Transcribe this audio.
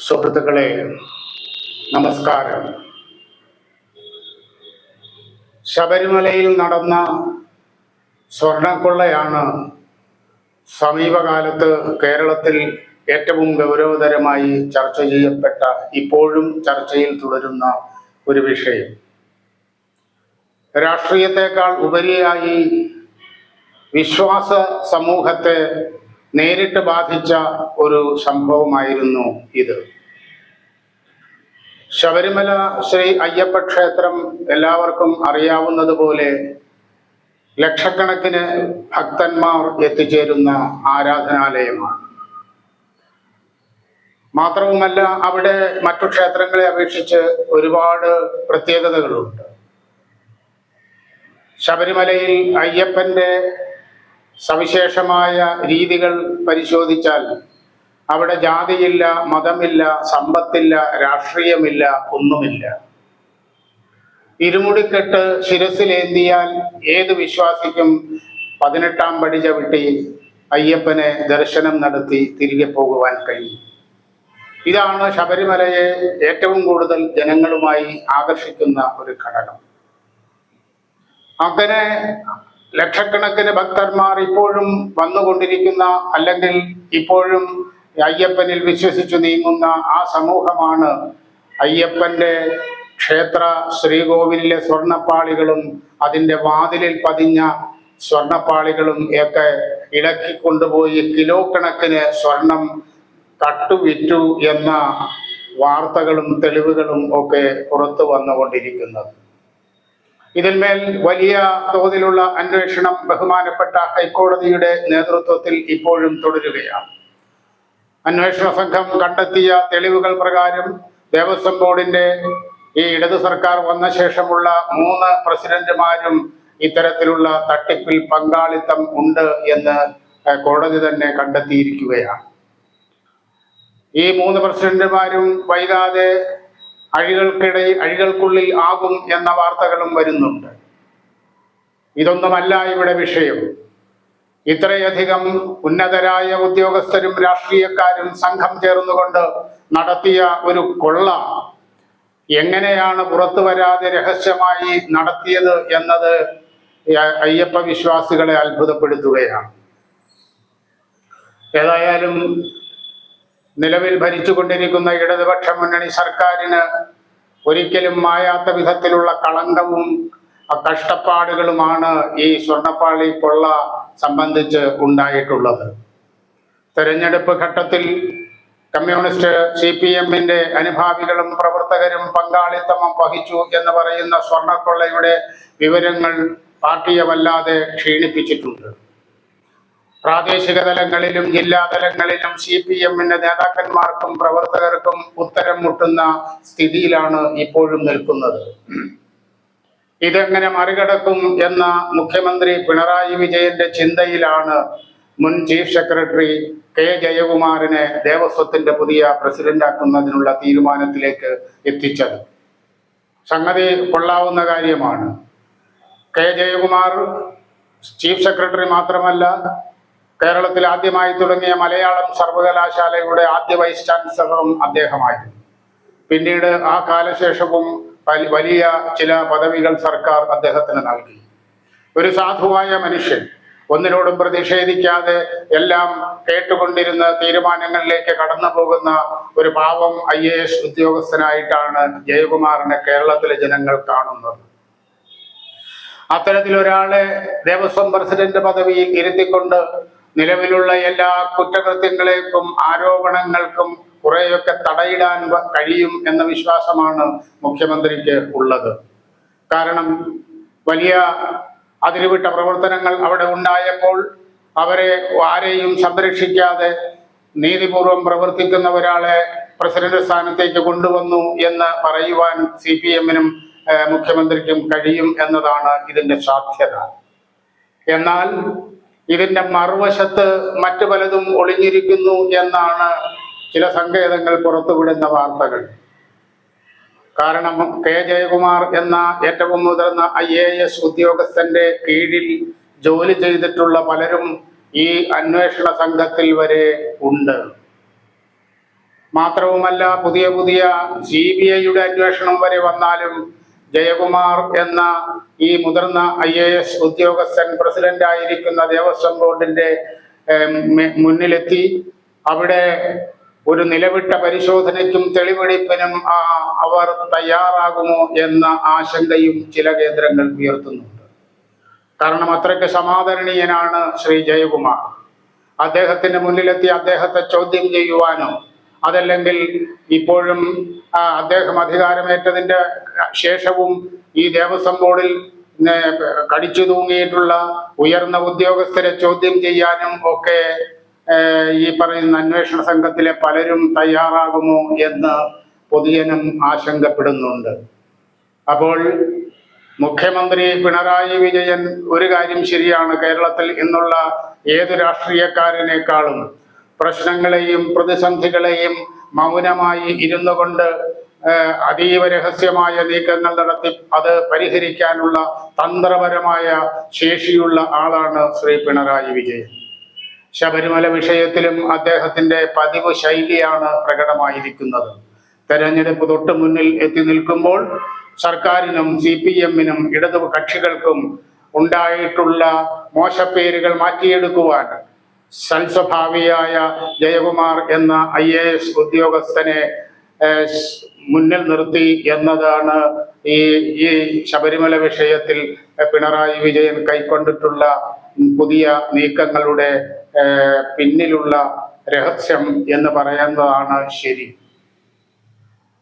സുഹൃത്തുക്കളെ, നമസ്കാരം. ശബരിമലയിൽ നടന്ന സ്വർണക്കൊള്ളയാണ് സമീപകാലത്ത് കേരളത്തിൽ ഏറ്റവും ഗൗരവതരമായി ചർച്ച ചെയ്യപ്പെട്ട, ഇപ്പോഴും ചർച്ചയിൽ തുടരുന്ന ഒരു വിഷയം. രാഷ്ട്രീയത്തെക്കാൾ ഉപരിയായി വിശ്വാസ സമൂഹത്തെ നേരിട്ട് ബാധിച്ച ഒരു സംഭവമായിരുന്നു ഇത്. ശബരിമല ശ്രീ അയ്യപ്പ ക്ഷേത്രം എല്ലാവർക്കും അറിയാവുന്നതുപോലെ ലക്ഷക്കണക്കിന് ഭക്തന്മാർ എത്തിച്ചേരുന്ന ആരാധനാലയമാണ്. മാത്രവുമല്ല, അവിടെ മറ്റു ക്ഷേത്രങ്ങളെ അപേക്ഷിച്ച് ഒരുപാട് പ്രത്യേകതകളുണ്ട്. ശബരിമലയിൽ അയ്യപ്പന്റെ സവിശേഷമായ രീതികൾ പരിശോധിച്ചാൽ അവിടെ ജാതിയില്ല, മതമില്ല, സമ്പത്തില്ല, രാഷ്ട്രീയമില്ല, ഒന്നുമില്ല. ഇരുമുടിക്കെട്ട് ശിരസിലേന്തിയാൽ ഏത് വിശ്വാസിക്കും 18-ാം പടി ചവിട്ടി അയ്യപ്പനെ ദർശനം നടത്തി തിരികെ പോകുവാൻ കഴിയും. ഇതാണ് ശബരിമലയെ ഏറ്റവും കൂടുതൽ ജനങ്ങളുമായി ആകർഷിക്കുന്ന ഒരു ഘടകം. അങ്ങനെ ലക്ഷക്കണക്കിന് ഭക്തന്മാർ ഇപ്പോഴും വന്നുകൊണ്ടിരിക്കുന്ന, അല്ലെങ്കിൽ ഇപ്പോഴും അയ്യപ്പനിൽ വിശ്വസിച്ചു നീങ്ങുന്ന ആ സമൂഹമാണ് അയ്യപ്പന്റെ ക്ഷേത്ര ശ്രീകോവിലിലെ സ്വർണപ്പാളികളും അതിൻ്റെ വാതിലിൽ പതിഞ്ഞ സ്വർണപ്പാളികളും ഒക്കെ ഇളക്കിക്കൊണ്ടുപോയി കിലോ കണക്കിന് സ്വർണം കട്ടുവിറ്റു എന്ന വാർത്തകളും തെളിവുകളും ഒക്കെ പുറത്തു വന്നുകൊണ്ടിരിക്കുന്നത്. ഇതിന്മേൽ വലിയ തോതിലുള്ള അന്വേഷണം ബഹുമാനപ്പെട്ട ഹൈക്കോടതിയുടെ നേതൃത്വത്തിൽ ഇപ്പോഴും തുടരുകയാണ്. അന്വേഷണ സംഘം കണ്ടെത്തിയ തെളിവുകൾ പ്രകാരം ദേവസ്വം ബോർഡിന്റെ ഈ ഇടതു സർക്കാർ വന്ന ശേഷമുള്ള 3 പ്രസിഡന്റുമാരും ഇത്തരത്തിലുള്ള തട്ടിപ്പിൽ പങ്കാളിത്തം ഉണ്ട് എന്ന് കോടതി തന്നെ കണ്ടെത്തിയിരിക്കുകയാണ്. ഈ 3 പ്രസിഡന്റുമാരും വൈകാതെ അഴികൾക്കുള്ളിൽ ആകും എന്ന വാർത്തകളും വരുന്നുണ്ട്. ഇതൊന്നുമല്ല ഇവിടെ വിഷയം. ഇത്രയധികം ഉന്നതരായ ഉദ്യോഗസ്ഥരും രാഷ്ട്രീയക്കാരും സംഘം ചേർന്നുകൊണ്ട് നടത്തിയ ഒരു കൊള്ള എങ്ങനെയാണ് പുറത്തു വരാതെ രഹസ്യമായി നടത്തിയത് എന്നത് അയ്യപ്പ വിശ്വാസികളെ അത്ഭുതപ്പെടുത്തുകയാണ്. ഏതായാലും നിലവിൽ ഭരിച്ചുകൊണ്ടിരിക്കുന്ന ഇടതുപക്ഷ മുന്നണി സർക്കാരിന് ഒരിക്കലും മായാത്ത വിധത്തിലുള്ള കളങ്കവും കഷ്ടപ്പാടുകളുമാണ് ഈ സ്വർണപ്പാളി കൊള്ള സംബന്ധിച്ച് ഉണ്ടായിട്ടുള്ളത്. തെരഞ്ഞെടുപ്പ് ഘട്ടത്തിൽ കമ്മ്യൂണിസ്റ്റ് CPM-ന്റെ അനുഭാവികളും പ്രവർത്തകരും പങ്കാളിത്തം വഹിച്ചു എന്ന് പറയുന്ന സ്വർണക്കൊള്ളയുടെ വിവരങ്ങൾ പാർട്ടിയെ വല്ലാതെ ക്ഷീണിപ്പിച്ചിട്ടുണ്ട്. പ്രാദേശിക തലങ്ങളിലും ജില്ലാ തലങ്ങളിലും CPM-ന്റെ നേതാക്കന്മാർക്കും പ്രവർത്തകർക്കും ഉത്തരം മുട്ടുന്ന സ്ഥിതിയിലാണ് ഇപ്പോഴും നിൽക്കുന്നത്. ഇതെങ്ങനെ മറികടക്കും എന്ന മുഖ്യമന്ത്രി പിണറായി വിജയന്റെ ചിന്തയിലാണ് മുൻ ചീഫ് സെക്രട്ടറി K. ജയകുമാറിനെ ദേവസ്വത്തിന്റെ പുതിയ പ്രസിഡന്റാക്കുന്നതിനുള്ള തീരുമാനത്തിലേക്ക് എത്തിച്ചത്. സംഗതി കൊള്ളാവുന്ന കാര്യമാണ്. K. ജയകുമാർ ചീഫ് സെക്രട്ടറി മാത്രമല്ല, കേരളത്തിൽ ആദ്യമായി തുടങ്ങിയ മലയാളം സർവകലാശാലയുടെ ആദ്യ വൈസ് ചാൻസലറും അദ്ദേഹമായിരുന്നു. പിന്നീട് ആ കാലശേഷവും വലിയ ചില പദവികൾ സർക്കാർ അദ്ദേഹത്തിന് നൽകി. ഒരു സാധുവായ മനുഷ്യൻ, ഒന്നിനോടും പ്രതിഷേധിക്കാതെ എല്ലാം കേട്ടുകൊണ്ടിരുന്ന തീരുമാനങ്ങളിലേക്ക് കടന്നു പോകുന്ന ഒരു പാവം IAS ഉദ്യോഗസ്ഥനായിട്ടാണ് ജയകുമാറിനെ കേരളത്തിലെ ജനങ്ങൾ കാണുന്നത്. അത്തരത്തിലൊരാളെ ദേവസ്വം പ്രസിഡന്റ് പദവിയിൽ ഇരുത്തിക്കൊണ്ട് നിലവിലുള്ള എല്ലാ കുറ്റകൃത്യങ്ങളേക്കും ആരോപണങ്ങൾക്കും കുറെയൊക്കെ തടയിടാൻ കഴിയും എന്ന വിശ്വാസമാണ് മുഖ്യമന്ത്രിക്ക് ഉള്ളത്. കാരണം വലിയ അതിരുവിട്ട പ്രവർത്തനങ്ങൾ അവിടെ ഉണ്ടായപ്പോൾ അവരെ ആരെയും സംരക്ഷിക്കാതെ നീതിപൂർവം പ്രവർത്തിക്കുന്ന ഒരാളെ പ്രസിഡന്റ് സ്ഥാനത്തേക്ക് കൊണ്ടുവന്നു എന്ന് പറയുവാൻ CPM-നും മുഖ്യമന്ത്രിക്കും കഴിയും എന്നതാണ് ഇതിന്റെ സാധ്യത. എന്നാൽ ഇതിന്റെ മറുവശത്ത് മറ്റു പലതും ഒളിഞ്ഞിരിക്കുന്നു എന്നാണ് ചില സങ്കേതങ്ങൾ പുറത്തുവിടുന്ന വാർത്തകൾ. കാരണം K. ജയകുമാർ എന്ന ഏറ്റവും മുതിർന്ന IAS ഉദ്യോഗസ്ഥന്റെ കീഴിൽ ജോലി ചെയ്തിട്ടുള്ള പലരും ഈ അന്വേഷണ സംഘത്തിൽ വരെ ഉണ്ട്. മാത്രവുമല്ല, പുതിയ പുതിയ CBIയുടെ അന്വേഷണം വരെ വന്നാലും ജയകുമാർ എന്ന ഈ മുതിർന്ന IAS ഉദ്യോഗസ്ഥൻ പ്രസിഡന്റ് ആയിരിക്കുന്ന ദേവസ്വം ബോർഡിന്റെ മുന്നിലെത്തി അവിടെ ഒരു നിലവിട്ട പരിശോധനയ്ക്കും തെളിവെടുപ്പിനും അവർ തയ്യാറാകുമോ എന്ന ആശങ്കയും ചില കേന്ദ്രങ്ങൾ ഉയർത്തുന്നുണ്ട്. കാരണം അത്രയ്ക്ക് സമാദരണീയനാണ് ശ്രീ ജയകുമാർ. അദ്ദേഹത്തിന്റെ മുന്നിലെത്തി അദ്ദേഹത്തെ ചോദ്യം ചെയ്യുവാനോ അതല്ലെങ്കിൽ ഇപ്പോഴും അദ്ദേഹം അധികാരമേറ്റതിന്റെ ശേഷവും ഈ ദേവസ്വം ബോർഡിൽ കടിച്ചു തൂങ്ങിയിട്ടുള്ള ഉയർന്ന ഉദ്യോഗസ്ഥരെ ചോദ്യം ചെയ്യാനും ഒക്കെ ഈ പറയുന്ന അന്വേഷണ സംഘത്തിലെ പലരും തയ്യാറാകുമോ എന്ന് പൊതുജനം ആശങ്കപ്പെടുന്നുണ്ട്. അപ്പോൾ മുഖ്യമന്ത്രി പിണറായി വിജയൻ ഒരു കാര്യം ശരിയാണ്, കേരളത്തിൽ ഇന്നുള്ള ഏത് രാഷ്ട്രീയക്കാരനേക്കാളും പ്രശ്നങ്ങളെയും പ്രതിസന്ധികളെയും മൗനമായി ഇരുന്നു കൊണ്ട് അതീവ രഹസ്യമായ നീക്കങ്ങൾ നടത്തി അത് പരിഹരിക്കാനുള്ള തന്ത്രപരമായ ശേഷിയുള്ള ആളാണ് ശ്രീ പിണറായി വിജയൻ. ശബരിമല വിഷയത്തിലും അദ്ദേഹത്തിന്റെ പതിവ് ശൈലിയാണ് പ്രകടമായിരിക്കുന്നത്. തെരഞ്ഞെടുപ്പ് തൊട്ട് മുന്നിൽ എത്തി നിൽക്കുമ്പോൾ സർക്കാരിനും CPM-നും ഇടതു കക്ഷികൾക്കും ഉണ്ടായിട്ടുള്ള മോശപ്പേരുകൾ മാറ്റിയെടുക്കുവാൻ സൽസ്വഭാവിയായ ജയകുമാർ എന്ന IAS ഉദ്യോഗസ്ഥനെ മുന്നിൽ നിർത്തി എന്നതാണ് ഈ ശബരിമല വിഷയത്തിൽ പിണറായി വിജയൻ കൈക്കൊണ്ടിട്ടുള്ള പുതിയ നീക്കങ്ങളുടെ പിന്നിലുള്ള രഹസ്യം എന്ന് പറയുന്നതാണ് ശരി.